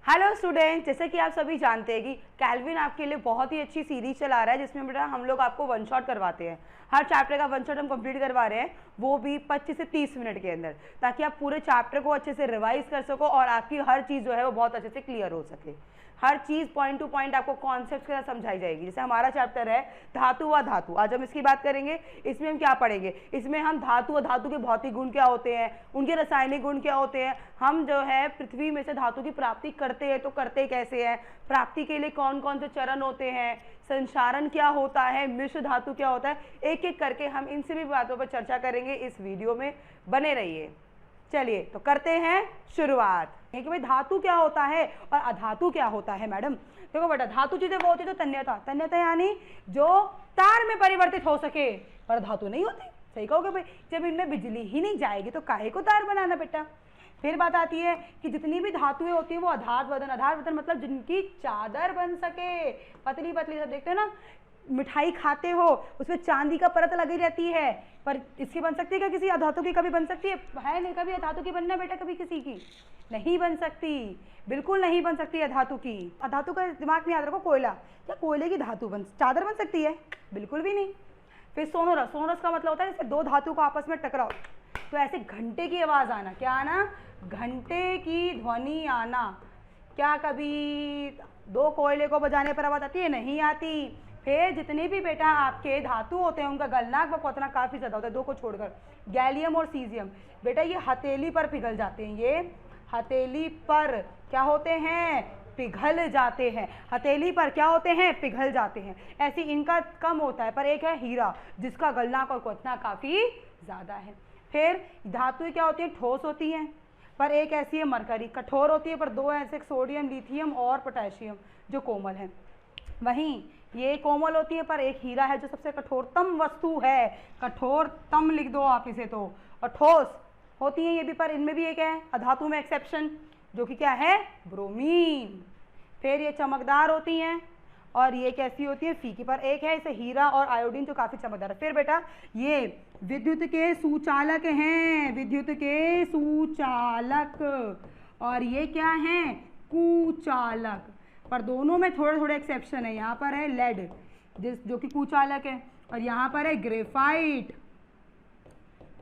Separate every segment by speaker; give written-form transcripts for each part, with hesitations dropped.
Speaker 1: Hello student, जैसे कि आप सभी जानते हैं कि कैल्विन आपके लिए बहुत ही अच्छी सीरीज चला रहा है जिसमें बेटा हम लोग आपको वन शॉट करवाते हैं। हर चैप्टर का वन शॉट हम कंप्लीट करवा रहे हैं, वो भी 25 से 30 मिनट के अंदर, ताकि आप पूरे चैप्टर को अच्छे से रिवाइज कर सको और आपकी हर चीज़ जो है वो बहुत अच्छे से क्लियर हो सके। हर चीज़ पॉइंट टू पॉइंट आपको कॉन्सेप्ट के साथ समझाई जाएगी। जैसे हमारा चैप्टर है धातु व धातु, आज हम इसकी बात करेंगे। इसमें हम क्या पढ़ेंगे? इसमें हम धातु व धातु के भौतिक गुण क्या होते हैं, उनके रासायनिक गुण क्या होते हैं, हम जो है पृथ्वी में से धातु की प्राप्ति करते हैं तो करते कैसे हैं, प्राप्ति के लिए कौन कौन से चरण होते हैं, संचारण क्या होता है, मिश्र धातु क्या होता है, एक एक करके हम इन सभी बातों पर चर्चा करेंगे। इस वीडियो में बने रहिए। चलिए तो करते हैं शुरुआत कि भाई धातु क्या होता है और अधातु क्या होता है। मैडम देखो बेटा, धातु चीजें वो होती है तो तन्यता, तन्यता यानी जो तार में परिवर्तित हो सके, पर धातु नहीं होती। सही कहोगे भाई, जब इनमें बिजली ही नहीं जाएगी तो काहे को तार बनाना बेटा। फिर बात आती है कि जितनी भी धातुएं होती हैं वो आधार वदन, आधार वदन मतलब जिनकी चादर बन सके, पतली पतली सब देखते हो ना, मिठाई खाते हो उसमें चांदी का परत लगी रहती है, पर इसकी बन सकती है क्या? किसी अधातु की कभी बन सकती है नहीं? कभी अधातु की बनना बेटा कभी किसी की नहीं बन सकती, बिल्कुल नहीं बन सकती अधातु की। अधातु का दिमाग में याद रखो, कोयला, क्या कोयले की धातु चादर बन सकती है? बिल्कुल भी नहीं। फिर सोनोरस, सोनोरस का मतलब होता है जैसे दो धातु को आपस में टकराओ तो ऐसे घंटे की आवाज आना, क्या आना? घंटे की ध्वनि आना। क्या कभी दो कोयले को बजाने पर आवाज आती है? नहीं आती। फिर जितने भी बेटा आपके धातु होते हैं उनका गलनांक व क्वथनांक काफी ज्यादा होता है, दो को छोड़कर, गैलियम और सीजियम। बेटा ये हथेली पर पिघल जाते हैं, ये हथेली पर क्या होते हैं? पिघल जाते हैं। हथेली पर क्या होते हैं? पिघल जाते हैं। ऐसी इनका कम होता है। पर एक है हीरा जिसका गलनांक और क्वथनांक काफी ज्यादा है। फिर धातुएं क्या होती हैं? ठोस होती हैं, पर एक ऐसी है मरकरी, कठोर होती है, पर दो ऐसे सोडियम, लिथियम और पोटेशियम जो कोमल है। वहीं ये कोमल होती है, पर एक हीरा है जो सबसे कठोरतम वस्तु है, कठोरतम लिख दो आप इसे तो। और ठोस होती है ये भी, पर इनमें भी एक है अधातु में एक्सेप्शन, जो कि क्या है? ब्रोमीन। फिर ये चमकदार होती हैं और ये कैसी होती है? फीकी। पर एक है इसे हीरा और आयोडीन जो काफी चमकदार है। फिर बेटा ये विद्युत के सुचालक हैं, विद्युत के सुचालक, और ये क्या हैं? कुचालक। पर दोनों में थोड़े थोड़े एक्सेप्शन है। यहाँ पर है लेड जो कि कुचालक है, और यहाँ पर है ग्रेफाइट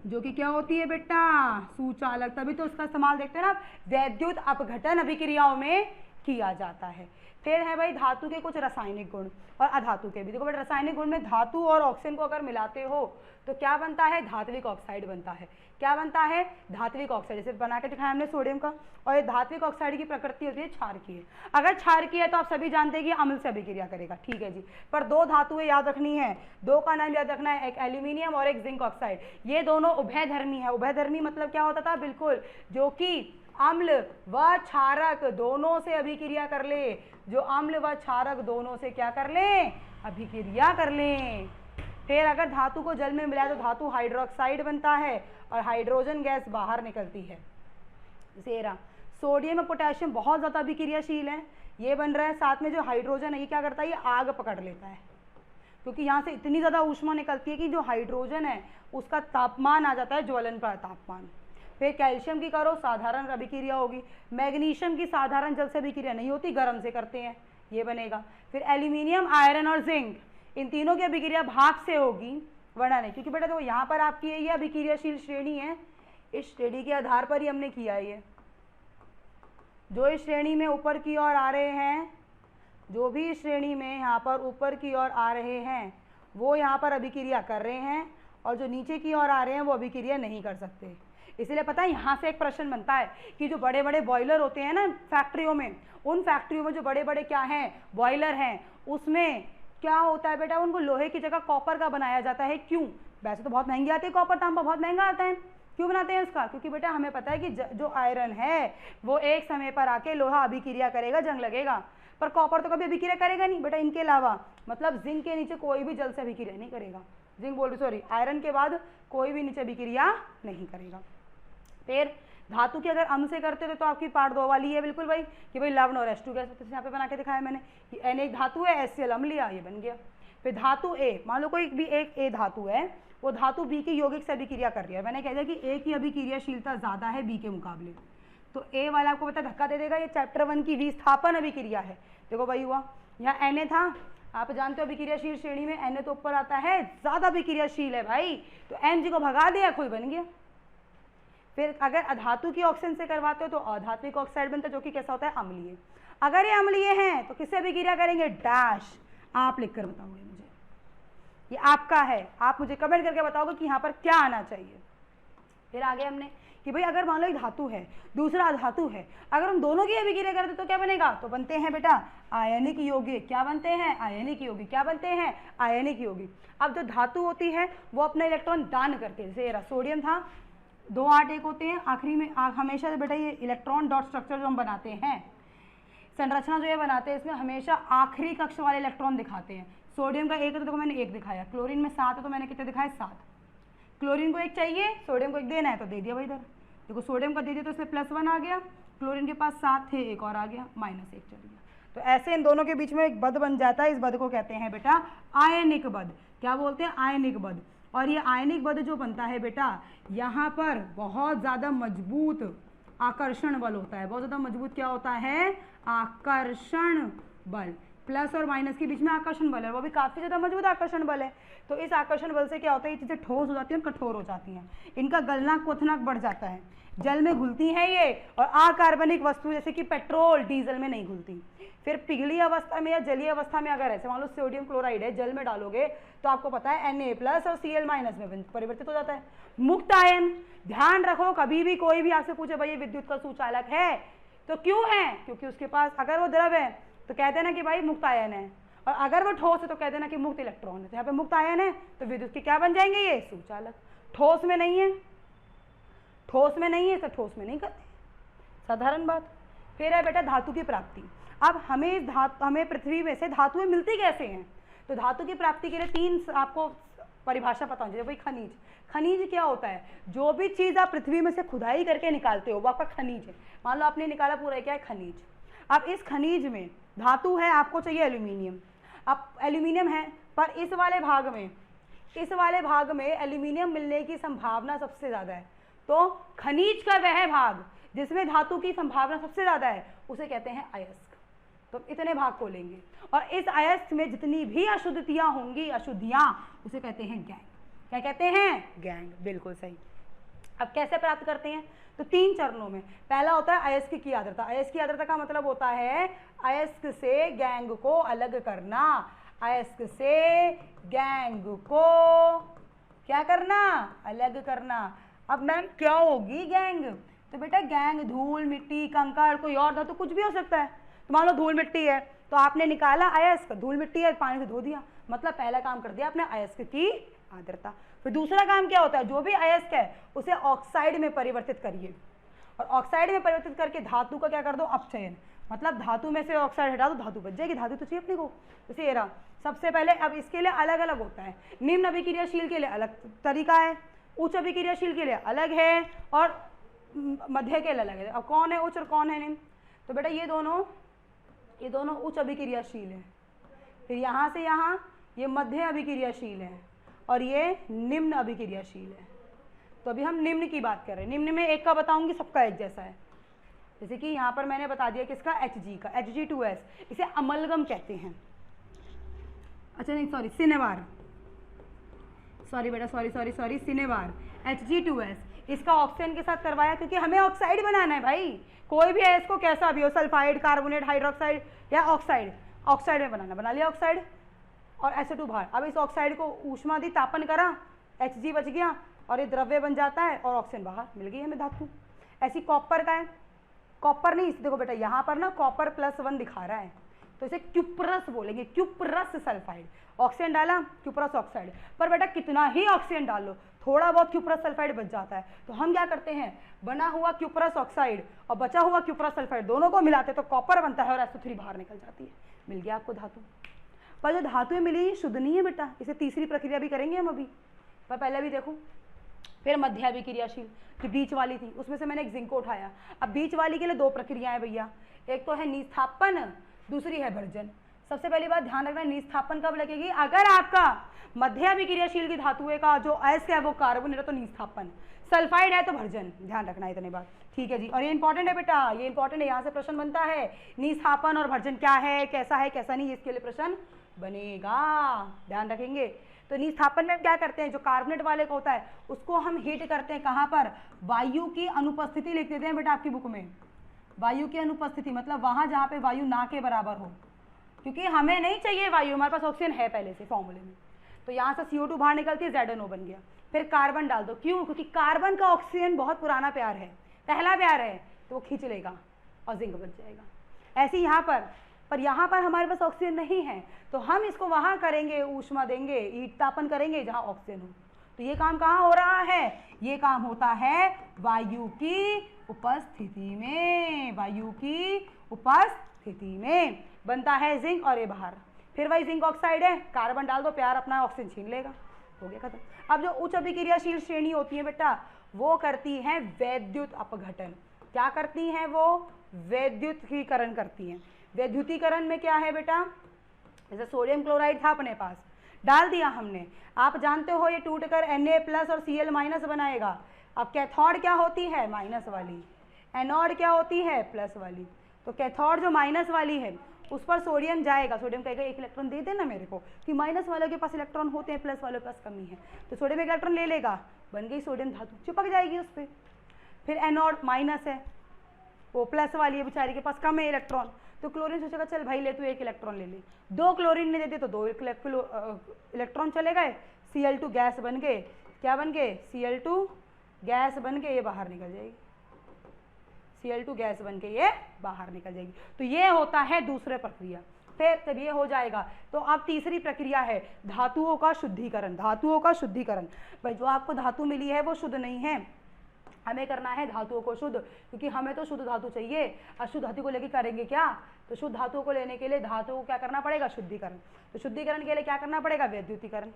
Speaker 1: जो कि क्या होती है बेटा? सुचालक। तभी तो उसका इस्तेमाल देखते हैं ना वैद्युत अपघटन अभिक्रियाओं में किया जाता है। फिर है भाई धातु के कुछ रासायनिक गुण और अधातु के भी। देखो बेटा, रासायनिक गुण में धातु और ऑक्सीजन को अगर मिलाते हो तो क्या बनता है? धात्विक ऑक्साइड बनता है। क्या बनता है? धात्विक ऑक्साइड। जैसे बना के दिखाया हमने सोडियम का। और ये धात्विक ऑक्साइड की प्रकृति होती है क्षारकीय। अगर क्षारकीय है तो आप सभी जानते हैं कि अम्ल से अभिक्रिया करेगा, ठीक है जी। पर दो धातुएं याद रखनी है, दो का नाम याद रखना है, एक एल्यूमिनियम और एक जिंक ऑक्साइड। ये दोनों उभयधर्मी है। उभयधर्मी मतलब क्या होता था? बिल्कुल, जो कि अम्ल व क्षारक दोनों से अभिक्रिया कर ले, जो अम्ल व क्षारक दोनों से क्या कर ले? अभिक्रिया कर ले। फिर अगर धातु को जल में मिलाए तो धातु हाइड्रोक्साइड बनता है और हाइड्रोजन गैस बाहर निकलती है। जैसे सोडियम और पोटेशियम बहुत ज्यादा अभिक्रियाशील है, ये बन रहा है। साथ में जो हाइड्रोजन है ये क्या करता है? ये आग पकड़ लेता है, क्योंकि यहाँ से इतनी ज्यादा ऊष्मा निकलती है कि जो हाइड्रोजन है उसका तापमान आ जाता है ज्वलन पर तापमान। फिर कैल्शियम की करो साधारण अभिक्रिया होगी, मैग्नीशियम की साधारण जल से अभिक्रिया नहीं होती, गर्म से करते हैं, ये बनेगा। फिर एल्यूमिनियम, आयरन और जिंक, इन तीनों की अभिक्रिया भाप से होगी, वरना नहीं। क्योंकि बेटा देखो यहाँ पर आपकी ये अभिक्रियाशील श्रेणी है, इस श्रेणी के आधार पर ही हमने किया है। जो इस श्रेणी में ऊपर की ओर आ रहे हैं, जो भी इस श्रेणी में यहाँ पर ऊपर की ओर आ रहे हैं वो यहाँ पर अभिक्रिया कर रहे हैं, और जो नीचे की ओर आ रहे हैं वो अभिक्रिया नहीं कर सकते। इसलिए पता है यहाँ से एक प्रश्न बनता है कि जो बड़े बड़े बॉयलर होते हैं ना फैक्ट्रियों में, उन फैक्ट्रियों में जो बड़े बड़े क्या हैं? बॉयलर हैं, उसमें क्या होता है बेटा? उनको लोहे की जगह कॉपर का बनाया जाता है। क्यों? वैसे तो बहुत महंगी आती है कॉपर, तांबा बहुत महंगा आता है। क्यों बनाते हैं उसका? क्योंकि बेटा हमें पता है कि जो आयरन है वो एक समय पर आके लोहा अभिक्रिया करेगा, जंग लगेगा, पर कॉपर तो कभी अभिक्रिया करेगा नहीं बेटा। इनके अलावा मतलब जिंक के नीचे कोई भी जल से अभिक्रिया नहीं करेगा, जिंक बोल रही सॉरी, आयरन के बाद कोई भी नीचे अभिक्रिया नहीं करेगा। फिर धातु की अगर अम्ल से करते तो आपकी पार्ट 2 वाली है बिल्कुल भाई, कि भाई लवण और H2 गैस, यहाँ पे बना के दिखाया मैंने। N एक धातु है, HCl अम्ल लिया, ये बन गया। फिर धातु A, मान लो कोई भी एक A धातु है, वो धातु B की यौगिक से अभिक्रिया कर रही है। मैंने कह दिया कि A की अभिक्रियाशीलता ज्यादा है B के मुकाबले, तो ए वाला आपको पता धक्का दे देगा, ये चैप्टर 1 की विस्थापन अभिक्रिया है। देखो भाई हुआ, यहाँ Na था, आप जानते हो अभिक्रियाशील श्रेणी में Na तो ऊपर आता है, ज्यादा अभिक्रियाशील है भाई, तो Mg को भगा दिया, कोई बन गया। फिर अगर अधातु की ऑक्सीजन से करवाते हो तो अधात्विक ऑक्साइड बनता है, जो कि कैसा होता है, अम्लीय। अगर ये अम्लीय है तो किससे अभिक्रिया करेंगे, डैश। आप लिखकर बताओगे मुझे, ये आपका है, आप मुझे कमेंट करके बताओगे कि यहाँ पर क्या आना चाहिए। फिर आगे हमने कि भाई अगर मान लो एक धातु है, दूसरा अधातु है, अगर हम दोनों की अभिक्रिया करते तो क्या बनेगा, तो बनते हैं बेटा आयनिक यौगिक। क्या बनते हैं, आयनिक यौगिक। क्या बनते हैं, आयनिक यौगिक। अब जो धातु होती है वो अपना इलेक्ट्रॉन दान करते हैं, जैसे सोडियम था, 2 8 1 होते हैं, आखिरी में हमेशा बेटा ये इलेक्ट्रॉन डॉट स्ट्रक्चर जो हम बनाते हैं, संरचना जो ये बनाते हैं, इसमें हमेशा आखिरी कक्ष वाले इलेक्ट्रॉन दिखाते हैं। सोडियम का 1 है तो देखो मैंने 1 दिखाया, क्लोरीन में 7 है तो मैंने कितने दिखाए, 7। क्लोरीन को 1 चाहिए, सोडियम को 1 देना है तो दे दिया भाई इधर। देखो सोडियम का दे दिया तो इसमें +1 आ गया, क्लोरीन के पास 7 थे, 1 और आ गया, -1 चल गया। तो ऐसे इन दोनों के बीच में एक बद बन जाता है, इस बद को कहते हैं बेटा आयनिक बद। क्या बोलते हैं, आयनिक बद। और ये आयनिक बद जो बनता है बेटा, यहाँ पर बहुत ज़्यादा मजबूत आकर्षण बल होता है, बहुत ज़्यादा मजबूत क्या होता है, आकर्षण बल। प्लस और माइनस के बीच में आकर्षण बल है, वो भी काफ़ी ज़्यादा मजबूत आकर्षण बल है। तो इस आकर्षण बल से क्या होता है, ये चीज़ें ठोस हो जाती हैं और कठोर हो जाती हैं, इनका गलना क्वथनांक बढ़ जाता है, जल में घुलती हैं ये, और अकार्बनिक वस्तु जैसे कि पेट्रोल डीजल में नहीं घुलती। फिर पिघली अवस्था में या जलीय अवस्था में अगर ऐसे मान लो सोडियम क्लोराइड है, जल में डालोगे तो आपको पता है Na+ और Cl- में परिवर्तित हो जाता है। मुक्त आयन, ध्यान रखो कभी भी कोई भी आपसे पूछे भाई ये विद्युत का सुचालक है तो क्यों है, क्योंकि उसके पास अगर वो द्रव है तो कहते हैं ना कि भाई मुक्त आयन है, और अगर वो ठोस है तो कहते हैं ना कि मुक्त इलेक्ट्रॉन है। तो यहाँ पे मुक्त आयन है तो विद्युत के क्या बन जाएंगे, ये सुचालक। ठोस में नहीं है, ठोस में नहीं है तो ठोस में नहीं करते, साधारण बात। फिर है बेटा धातु की प्राप्ति। अब हमें पृथ्वी में से धातुएं मिलती कैसे हैं, तो धातु की प्राप्ति के लिए 3 आपको परिभाषा पता होनी चाहिए। भाई खनिज, खनिज क्या होता है, जो भी चीज़ आप पृथ्वी में से खुदाई करके निकालते हो वो आपका खनिज है। मान लो आपने निकाला पूरा, क्या है, खनिज। अब इस खनिज में धातु है, आपको चाहिए एल्यूमिनियम। अब एल्यूमिनियम है, पर इस वाले भाग में एल्यूमिनियम मिलने की संभावना सबसे ज़्यादा है। तो खनिज का वह भाग जिसमें धातु की संभावना सबसे ज़्यादा है उसे कहते हैं अयस्क। तो इतने भाग को लेंगे, और इस अयस्क में जितनी भी अशुद्धियाँ होंगी, अशुद्धियाँ, उसे कहते हैं गैंग। क्या कहते हैं, गैंग, बिल्कुल सही। अब कैसे प्राप्त करते हैं, तो 3 चरणों में। पहला होता है अयस्क की आर्द्रता। अयस्क की आर्द्रता का मतलब होता है अयस्क से गैंग को अलग करना, अयस्क से गैंग को क्या करना, अलग करना। अब मैम क्या होगी गैंग, तो बेटा गैंग धूल मिट्टी कंकड़ कोई और धातु कुछ भी हो सकता है। तो मान लो धूल मिट्टी है तो आपने निकाला अयस्क, धूल मिट्टी है पानी से धो दिया, मतलब पहला काम कर दिया आपने अयस्क की आर्द्रता। फिर दूसरा काम क्या होता है, जो भी अयस्क है उसे ऑक्साइड में परिवर्तित करिए, और ऑक्साइड में परिवर्तित करके धातु का क्या कर दो, अपचयन। मतलब धातु में से ऑक्साइड हटा दो, धातु बच जाएगी। धातु तो चाहिए अपने को, जैसे ये रहा। सबसे पहले अब इसके लिए अलग अलग होता है, निम्न अभिक्रियाशील के लिए अलग तरीका है, उच्च अभिक्रियाशील के लिए अलग है, और मध्य के लिए अलग है। अब कौन है उच्च और कौन है निम्न, तो बेटा ये दोनों उच्च अभिक्रियाशील है। फिर यहाँ से यहाँ ये मध्य अभिक्रियाशील है और ये निम्न अभिक्रियाशील है। तो अभी हम निम्न की बात कर रहे हैं। निम्न में एक का बताऊंगी, सबका एक जैसा है। जैसे कि यहाँ पर मैंने बता दिया किसका, Hg का, Hg2S, इसे अमलगम कहते हैं। अच्छा नहीं सॉरी, सिनेवार, सॉरी बेटा, सॉरी सिनेवार, Hg2S। इसका ऑक्सीजन के साथ करवाया क्योंकि हमें ऑक्साइड बनाना है भाई। कोई भी है इसको कैसा भी हो, सल्फाइड, कार्बोनेट, हाइड्रोक्साइड या ऑक्साइड, ऑक्साइड में बनाना, बना लिया ऑक्साइड और H2 बाहर। अब इस ऑक्साइड को ऊष्मा दी, तापन करा, Hg बच गया और ये द्रव्य बन जाता है और ऑक्सीजन बाहर, मिल गई हमें धातु। ऐसी कॉपर का है, कॉपर नहीं, देखो बेटा यहाँ पर ना कॉपर +1 दिखा रहा है तो इसे क्यूप्रस बोलेंगे, क्यूप्रस सल्फाइड। ऑक्सीजन डाला, क्यूप्रस ऑक्साइड। पर बेटा कितना ही ऑक्सीजन डाल लो, थोड़ा बहुत क्यूप्रस सल्फाइड बच जाता है। तो हम क्या करते हैं, बना हुआ क्यूप्रस ऑक्साइड और बचा हुआ क्यूप्रस सल्फाइड दोनों को मिलाते तो कॉपर बनता है और SO3 बाहर निकल जाती है, मिल गया आपको धातु। पर जो धातुएं मिली शुद्ध नहीं है बेटा, इसे तीसरी प्रक्रिया भी करेंगे हम अभी, पर पहले भी देखो। फिर मध्य अभिक्रियाशील, जो बीच वाली थी उसमें से मैंने एक जिंक को उठाया। अब बीच वाली के लिए 2 प्रक्रियाएं भैया, एक तो है निस्थापन, दूसरी है भर्जन। सबसे पहली बात ध्यान रखना, निस्थापन कब लगेगी, अगर आपका मध्य अभिक्रियाशील की धातुएं का जो अयस्क है वो कार्बन है तो निस्थापन, सल्फाइड है तो भर्जन। ध्यान रखना इतने बात, ठीक है जी, और ये इंपॉर्टेंट है बेटा, ये इंपॉर्टेंट है, यहाँ से प्रश्न बनता है। निस्थापन और भर्जन क्या है, कैसा नहीं, इसके लिए प्रश्न बनेगा, ध्यान रखेंगे। तो निस्थापन में क्या करते हैं, जो कार्बोनेट वाले का होता है उसको हम हीट करते हैं, कहाँ पर, वायु की अनुपस्थिति लिख देते हैं बेटा आपकी बुक में, वायु की अनुपस्थिति, मतलब वहाँ जहाँ पे वायु ना के बराबर हो, क्योंकि हमें नहीं चाहिए वायु, हमारे पास ऑक्सीजन है पहले से फॉर्मूले में। तो यहाँ से CO2 बाहर निकलती है, ZNO बन गया। फिर कार्बन डाल दो, क्यों, क्योंकि कार्बन का ऑक्सीजन बहुत पुराना प्यार है, पहला प्यार है, तो वो खींच लेगा और जिंक बच जाएगा। ऐसे यहाँ पर यहाँ पर हमारे पास ऑक्सीजन नहीं है, तो हम इसको वहाँ करेंगे, ऊष्मा देंगे, ईटतापन करेंगे जहाँ ऑक्सीजन हो। तो ये काम कहाँ हो रहा है, ये काम होता है वायु की उपस्थिति में, वायु की उपस्थिति में बनता है जिंक, और ये बाहर फिर वही जिंक ऑक्साइड है, कार्बन डाल दो, प्यार अपना ऑक्सीजन छीन लेगा, हो गया खत्म। अब जो उच्च अभिक्रियाशील श्रेणी होती है बेटा, वो करती हैं वैद्युत अपघटन। क्या करती हैं वो, वैद्युतीकरण करती हैं। वैद्युतीकरण में क्या है बेटा, जैसे सोडियम क्लोराइड था अपने पास, डाल दिया हमने, आप जानते हो ये टूटकर Na+ और Cl- बनाएगा। अब कैथोड क्या होती है, माइनस वाली, एनोड क्या होती है, प्लस वाली। तो कैथोड जो माइनस वाली है उस पर सोडियम जाएगा, सोडियम कहेगा एक इलेक्ट्रॉन दे देना मेरे को, कि माइनस वाले के पास इलेक्ट्रॉन होते हैं, प्लस वाले के पास कमी है, तो सोडियम एक इलेक्ट्रॉन ले लेगा, बन गई सोडियम धातु, चिपक जाएगी उस पर। फिर एनोड माइनस है, वो प्लस वाली है, बेचारी के पास कम है इलेक्ट्रॉन, तो क्लोरीन सोचेगा चल भाई ले तू एक इलेक्ट्रॉन ले ले, 2 क्लोरीन ने दे दिए तो 2 इलेक्ट्रॉन चले गए, Cl2 गैस बन गए, क्या बन गए, Cl2 गैस बन के ये बाहर निकल जाएगी, Cl2 गैस बन के ये बाहर निकल जाएगी। तो ये होता है दूसरा प्रक्रिया। फिर जब ये हो जाएगा तो अब तीसरी प्रक्रिया है धातुओं का शुद्धिकरण। धातुओं का शुद्धिकरण, भाई जो आपको धातु मिली है वो शुद्ध नहीं है, हमें करना है धातुओं को शुद्ध, क्योंकि हमें तो शुद्ध धातु चाहिए। अशुद्ध धातु को लेके करेंगे क्या, तो शुद्ध धातुओं को लेने के लिए धातु को क्या करना पड़ेगा, शुद्धिकरण। तो शुद्धिकरण के लिए क्या करना पड़ेगा, वैद्युतीकरण।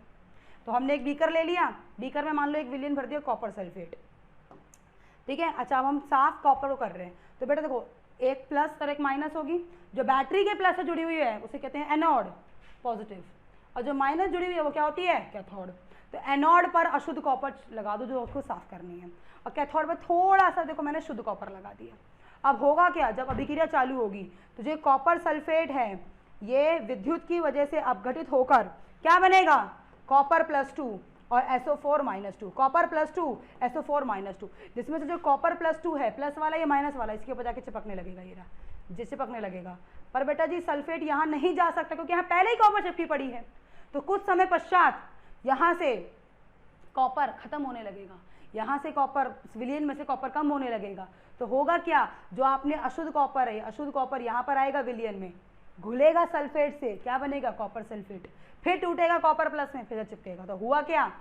Speaker 1: तो हमने एक बीकर ले लिया, बीकर में मान लो 1 विलियन भर दिया कॉपर सल्फेट, ठीक है। अच्छा अब हम साफ कॉपर को कर रहे हैं, तो बेटा देखो एक प्लस और एक माइनस होगी, जो बैटरी के प्लस से जुड़ी हुई है उसे कहते हैं एनोड पॉजिटिव, और जो माइनस जुड़ी हुई है वो क्या होती है, कैथोड। तो एनोड पर अशुद्ध कॉपर लगा दो जो उसको साफ करनी है, और कैथोड पर थोड़ा सा देखो मैंने शुद्ध कॉपर लगा दिया। अब होगा क्या, जब अभिक्रिया चालू होगी तो जो कॉपर सल्फेट है ये विद्युत की वजह से अपघटित होकर क्या बनेगा, कॉपर +2 और SO4 -2, कॉपर +2 SO4 -2, जिसमें से जो कॉपर +2 है, प्लस वाला या माइनस वाला, इसके ऊपर जाके चिपकने लगेगा, ये रहा, जिससे चिपकने लगेगा। पर बेटा जी सल्फेट यहाँ नहीं जा सकता क्योंकि यहाँ पहले ही कॉपर चिपकी पड़ी है, तो कुछ समय पश्चात यहाँ से कॉपर खत्म होने लगेगा, यहाँ से कॉपर विलियन में से कॉपर कम होने लगेगा। तो होगा क्या, जो आपने अशुद्ध कॉपर है, अशुद्ध कॉपर यहाँ पर आएगा विलियन में, घुलेगा सल्फेट से, क्या बनेगा, कॉपर सल्फेट, फिर टूटेगा कॉपर प्लस में, फिर चिपकेगा। तो हुआ क्या,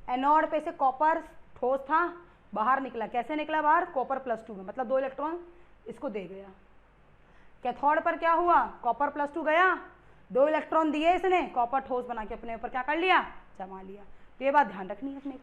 Speaker 1: एनोड पे से कॉपर ठोस था, बाहर निकला, कैसे निकला बाहर, कॉपर +2 में, मतलब 2 इलेक्ट्रॉन इसको दे गया। कैथोड पर क्या हुआ, कॉपर +2 गया, 2 इलेक्ट्रॉन दिए इसने, कॉपर ठोस बना के अपने ऊपर क्या कर लिया, जमा लिया। तो ये बात ध्यान रखनी है अपने।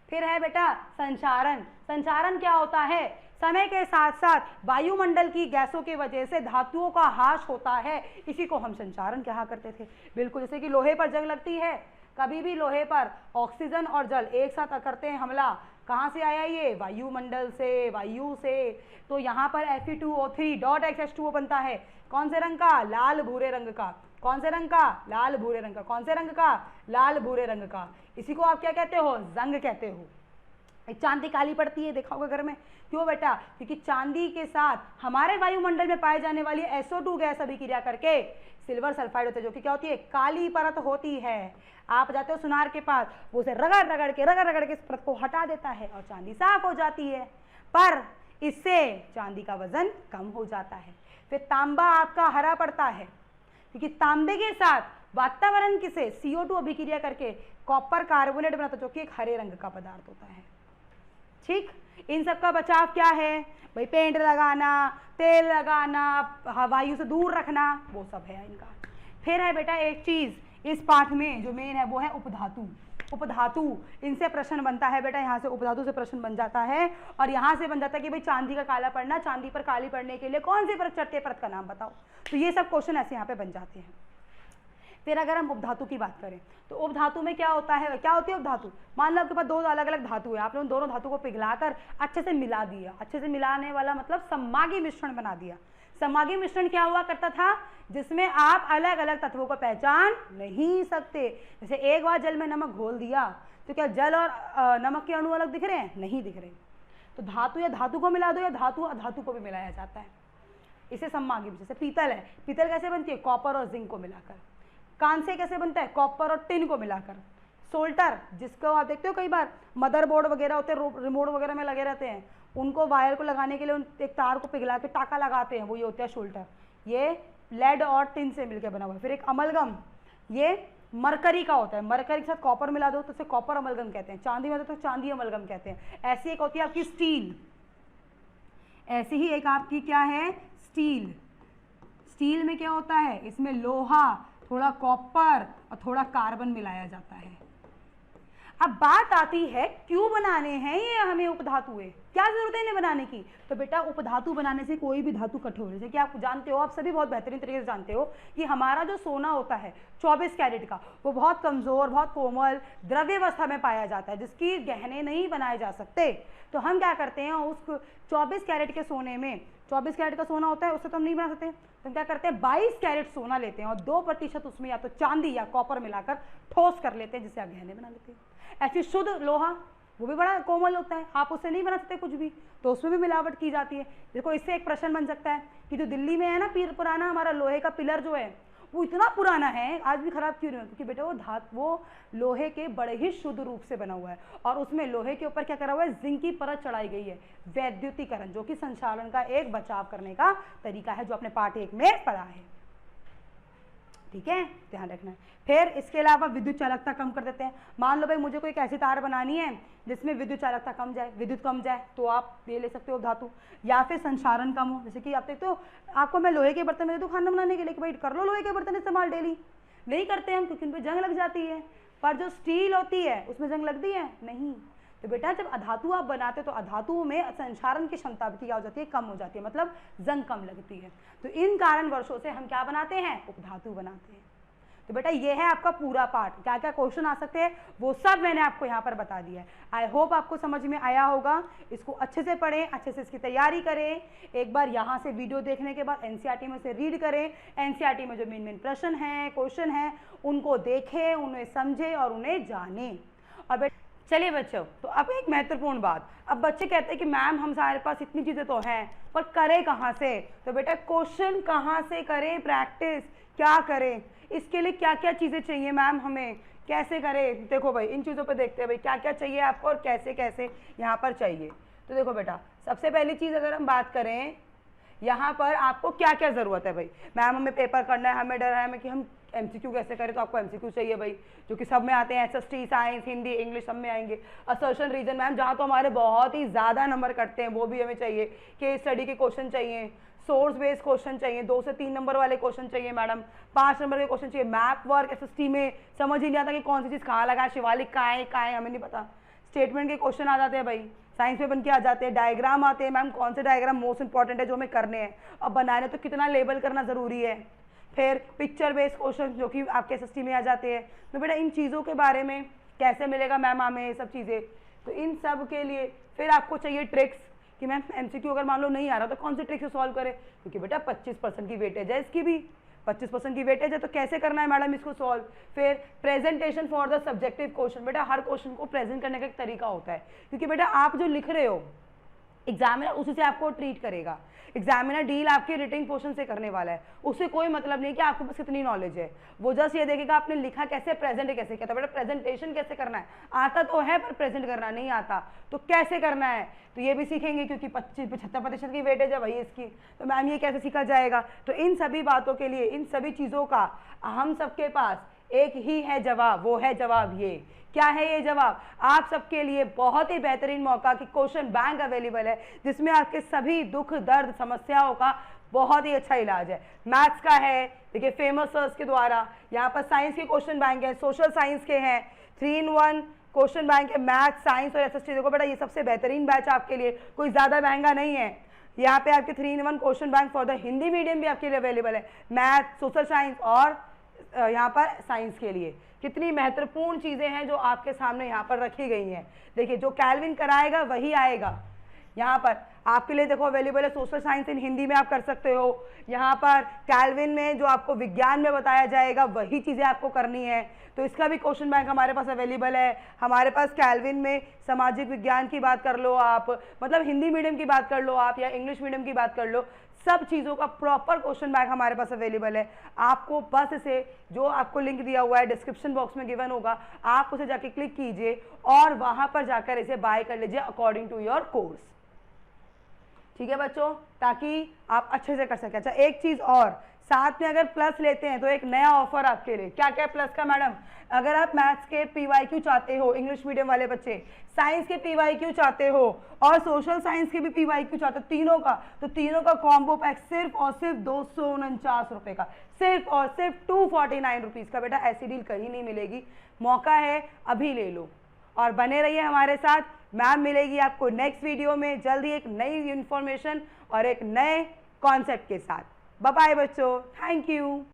Speaker 1: फिर है बेटा संचारण। संचारण क्या होता है, समय के साथ साथ वायुमंडल की गैसों की वजह से धातुओं का ह्रास होता है, इसी को हम संचारण कहा करते थे। बिल्कुल जैसे कि लोहे पर जंग लगती है, कभी भी लोहे पर ऑक्सीजन और जल एक साथ करते हैं हमला, कहाँ से आया ये, वायुमंडल से, वायु से। तो यहाँ पर Fe2O3.H2O बनता है, कौन से रंग का, लाल भूरे रंग का, कौन से रंग का, लाल भूरे रंग का, कौन से रंग का, लाल भूरे रंग का। इसी को आप क्या कहते हो, जंग कहते हो। चांदी काली पड़ती है, देखा होगा घर में, क्यों बेटा, क्योंकि चांदी के साथ हमारे वायुमंडल में पाए जाने वाली SO2 गैस अभिक्रिया करके सिल्वर सल्फाइड होता है, जो कि क्या होती है, काली परत होती है। आप जाते हो सुनार के पास, वो उसे रगड़ रगड़ के इस परत को हटा देता है और चांदी साफ हो जाती है, पर इससे चांदी का वजन कम हो जाता है। फिर तांबा आपका हरा पड़ता है, क्योंकि तांबे के साथ वातावरण किसे, CO2 अभिक्रिया करके कॉपर कार्बोनेट बनाता है, जो कि एक हरे रंग का पदार्थ होता है। ठीक, इन सब का बचाव क्या है भाई, पेंट लगाना, तेल लगाना, वायु से दूर रखना, वो सब है इनका। फिर है बेटा एक चीज इस पाठ में जो मेन है वो है उपधातु। उपधातु, इनसे प्रश्न बनता है बेटा, यहाँ से उपधातु से प्रश्न बन जाता है, और यहाँ से बन जाता है कि भाई चांदी का काला पड़ना, चांदी पर काली पड़ने के लिए कौन सी परत चढ़ती है, परत का नाम बताओ। तो ये सब क्वेश्चन ऐसे यहाँ पे बन जाते हैं। फिर अगर हम उपधातु की बात करें तो उपधातु में क्या होता है, क्या होती है उपधातु? मान लो आपके पास दो अलग अलग धातु है, आपने उन दोनों धातु को पिघलाकर अच्छे से मिला दिया। अच्छे से मिलाने वाला मतलब सम्मागी मिश्रण बना दिया। सम्मागी मिश्रण क्या हुआ करता था? जिसमें आप अलग अलग तत्वों को पहचान नहीं सकते। जैसे एक बार जल में नमक घोल दिया तो क्या जल और नमक के अणु अलग दिख रहे हैं? नहीं दिख रहे। तो धातु या धातु को मिला दो या धातु अधातु को भी मिलाया जाता है, इसे सम्मागी। जैसे पीतल है, पीतल कैसे बनती है? कॉपर और जिंक को मिलाकर। कांसे कैसे बनता है? कॉपर और टिन को मिलाकर। सोल्टर, जिसको आप देखते हो कई बार मदरबोर्ड वगैरह होते हैं, रिमोट वगैरह में लगे रहते हैं, उनको वायर को लगाने के लिए एक तार को पिघला के टाका लगाते हैं, वो ये होता है सोल्टर। ये लेड और टिन से मिलकर बना हुआ है। फिर एक अमलगम, ये मरकरी का होता है। मरकरी के साथ कॉपर मिला दो तो उसे कॉपर अमलगम कहते हैं। चांदी में तो चांदी अमलगम कहते हैं। ऐसी एक होती है आपकी स्टील, ऐसी ही एक आपकी क्या है? स्टील। स्टील में क्या होता है? इसमें लोहा, थोड़ा कॉपर और थोड़ा कार्बन मिलाया जाता है। अब बात आती है क्यों बनाने हैं ये हमें उपधातु, है क्या जरूरत है इन्हें बनाने की? तो बेटा उपधातु बनाने से कोई भी धातु कठोर, जैसे कि आप जानते हो, आप सभी बहुत बेहतरीन तरीके से जानते हो कि हमारा जो सोना होता है 24 कैरेट का, वो बहुत कमजोर, बहुत कोमल द्रव्यावस्था में पाया जाता है, जिसकी गहने नहीं बनाए जा सकते। तो हम क्या करते हैं, उस 24 कैरेट के सोने में, 24 कैरेट का सोना होता है, उससे तो हम नहीं बना सकते, तो हम क्या करते हैं 22 कैरेट सोना लेते हैं और 2% उसमें या तो चांदी या कॉपर मिलाकर ठोस कर लेते हैं, जिससे आप गहने बना लेते हैं। ऐसे शुद्ध लोहा, वो भी बड़ा कोमल होता है, आप उससे नहीं बना सकते कुछ भी, तो उसमें भी मिलावट की जाती है। देखो इससे एक प्रश्न बन सकता है कि जो दिल्ली में है ना पुराना हमारा लोहे का पिलर जो है, वो इतना पुराना है, आज भी खराब क्यों नहीं है? क्योंकि बेटा वो लोहे के बड़े ही शुद्ध रूप से बना हुआ है और उसमें लोहे के ऊपर क्या करा हुआ है? जिंक की परत चढ़ाई गई है। वैद्युतीकरण, जो कि संचालन का एक बचाव करने का तरीका है, जो अपने पार्ट 1 में पढ़ा है। ठीक है, ध्यान रखना है। फिर इसके अलावा विद्युत चालकता कम कर देते हैं। मान लो भाई मुझे कोई एक ऐसी तार बनानी है जिसमें विद्युत चालकता कम जाए, विद्युत कम जाए, तो आप ये ले सकते हो धातु। या फिर संचारण कम हो, जैसे कि आप देखते हो, आपको मैं लोहे के बर्तन में दे दूं खाना बनाने के लिए कि भाई कर लो लोहे के बर्तन इस्तेमाल डेली, नहीं करते हम क्योंकि उन पर जंग लग जाती है। पर जो स्टील होती है उसमें जंग लगती है नहीं। तो बेटा जब अधातु आप बनाते हो तो अधातुओं में संचारण की क्षमता भी क्या हो जाती है? कम हो जाती है, मतलब जंग कम लगती है। तो इन कारणवशों से हम क्या बनाते हैं? उपधातु बनाते हैं। तो बेटा ये है आपका पूरा पार्ट, क्या क्या क्वेश्चन आ सकते हैं वो सब मैंने आपको यहाँ पर बता दिया है। आई होप आपको समझ में आया होगा। इसको अच्छे से पढ़ें, अच्छे से इसकी तैयारी करें। एक बार यहाँ से वीडियो देखने के बाद एनसीईआरटी में से रीड करें। एनसीईआरटी में जो मेन प्रश्न हैं, क्वेश्चन हैं, उनको देखें, उन्हें समझें और उन्हें जानें। और बेटा चलिए बच्चों, तो अब एक महत्वपूर्ण बात, अब बच्चे कहते हैं कि मैम हमारे पास इतनी चीज़ें तो हैं पर करें कहाँ से? तो बेटा क्वेश्चन कहाँ से करें, प्रैक्टिस क्या करें, इसके लिए क्या क्या चीज़ें चाहिए मैम, हमें कैसे करें? देखो भाई इन चीज़ों पे देखते हैं भाई क्या क्या चाहिए आपको और कैसे कैसे यहाँ पर चाहिए। तो देखो बेटा सबसे पहली चीज़ अगर हम बात करें यहाँ पर आपको क्या क्या ज़रूरत है भाई, मैम हमें पेपर करना है, हमें डर है हमें कि हम एमसीक्यू कैसे करें, तो आपको एमसीक्यू चाहिए भाई, जो कि सब में आते हैं, एसएसटी, साइंस, हिंदी, इंग्लिश सब में आएंगे। असर्शन रीजन मैम जहाँ तो हमारे बहुत ही ज़्यादा नंबर कटते हैं वो भी हमें चाहिए। केस स्टडी के क्वेश्चन चाहिए, सोर्स बेस्ड क्वेश्चन चाहिए, 2 से 3 नंबर वाले क्वेश्चन चाहिए मैडम, 5 नंबर के क्वेश्चन चाहिए। मैप वर्क एसएसटी में समझ ही नहीं आता कि कौन सी चीज़ कहाँ लगा है, शिवालिक कहाँ है हमें नहीं पता। स्टेटमेंट के क्वेश्चन आ जाते हैं भाई, साइंस में बन के आ जाते हैं। डायग्राम आते हैं मैम, कौन से डायग्राम मोस्ट इंपॉर्टेंट है जो हमें करने हैं, अब बनाने तो कितना लेबल करना ज़रूरी है। फिर पिक्चर बेस्ड क्वेश्चन जो कि आपके एसएसटी में आ जाते हैं। तो बेटा इन चीज़ों के बारे में कैसे मिलेगा मैम हमें ये सब चीज़ें, तो इन सब के लिए फिर आपको चाहिए ट्रिक्स कि मैम एमसीक्यू अगर मान लो नहीं आ रहा तो कौन सी ट्रिक से सॉल्व करें, क्योंकि बेटा 25% की वेटेज है, इसकी भी 25% की वेटेज है, तो कैसे करना है मैडम इसको सॉल्व। फिर presentation for the subjective question, बेटा हर क्वेश्चन को प्रेजेंट करने का एक तरीका होता है, क्योंकि बेटा आप जो लिख रहे हो एग्जामिनर उसी से आपको ट्रीट करेगा। एग्जामिनर डील आपके रिटिंग पोर्शन से करने वाला है, उससे कोई मतलब नहीं कि आपके पास कितनी नॉलेज है, वो जस्ट ये देखेगा आपने लिखा कैसे, प्रेजेंट कैसे किया। तो बेटा प्रेजेंटेशन कैसे करना है आता तो है पर प्रेजेंट करना नहीं आता, तो कैसे करना है तो ये भी सीखेंगे, क्योंकि 75% की वेटेज है भाई इसकी, तो मैम ये कैसे सीखा जाएगा। तो इन सभी बातों के लिए, इन सभी चीज़ों का हम सबके पास एक ही है जवाब, वो है जवाब ये। क्या है ये जवाब? आप सबके लिए बहुत ही बेहतरीन मौका कि क्वेश्चन बैंक अवेलेबल है, जिसमें आपके सभी दुख दर्द समस्याओं का बहुत ही अच्छा इलाज है। मैथ्स का है, देखिए फेमस सर्स के द्वारा, यहाँ पर साइंस के क्वेश्चन बैंक है, सोशल साइंस के हैं, 3-in-1 क्वेश्चन बैंक है, मैथ्स, साइंस और एसएसटी। देखो बेटा ये सबसे बेहतरीन बैच आपके लिए, कोई ज़्यादा महंगा नहीं है। यहाँ पे आपके 3-in-1 question bank for the Hindi medium भी आपके लिए अवेलेबल है, मैथ, सोशल साइंस और यहाँ पर साइंस के लिए कितनी महत्वपूर्ण चीज़ें हैं जो आपके सामने यहाँ पर रखी गई हैं। देखिए जो कैल्विन कराएगा वही आएगा। यहाँ पर आपके लिए देखो अवेलेबल है सोशल साइंस इन हिंदी में आप कर सकते हो। यहाँ पर कैल्विन में जो आपको विज्ञान में बताया जाएगा वही चीज़ें आपको करनी है, तो इसका भी क्वेश्चन बैंक हमारे पास अवेलेबल है। हमारे पास कैल्विन में सामाजिक विज्ञान की बात कर लो आप, मतलब हिंदी मीडियम की बात कर लो आप या इंग्लिश मीडियम की बात कर लो, सब चीज़ों का प्रॉपर क्वेश्चन बैंक हमारे पास अवेलेबल है। आपको बस इसे, जो आपको लिंक दिया हुआ है डिस्क्रिप्शन बॉक्स में गिवन होगा, आप उसे जाके क्लिक कीजिए और वहाँ पर जाकर इसे बाय कर लीजिए अकॉर्डिंग टू योर कोर्स। ठीक है बच्चों, ताकि आप अच्छे से कर सकें। अच्छा एक चीज़ और, साथ में अगर प्लस लेते हैं तो एक नया ऑफर आपके लिए। क्या क्या प्लस का मैडम? अगर आप मैथ्स के PYQ चाहते हो, इंग्लिश मीडियम वाले बच्चे, साइंस के PYQ चाहते हो और सोशल साइंस के भी PYQ चाहते हो, तीनों का, तो तीनों का कॉम्बो पैक सिर्फ और सिर्फ 249 रुपये का, सिर्फ और सिर्फ 249 रुपीज़ का। बेटा ऐसी डील कहीं नहीं मिलेगी, मौका है अभी ले लो और बने रहिए हमारे साथ। मैम मिलेगी आपको नेक्स्ट वीडियो में जल्दी एक नई इन्फॉर्मेशन और एक नए कॉन्सेप्ट के साथ। बाय बाय बच्चों, थैंक यू।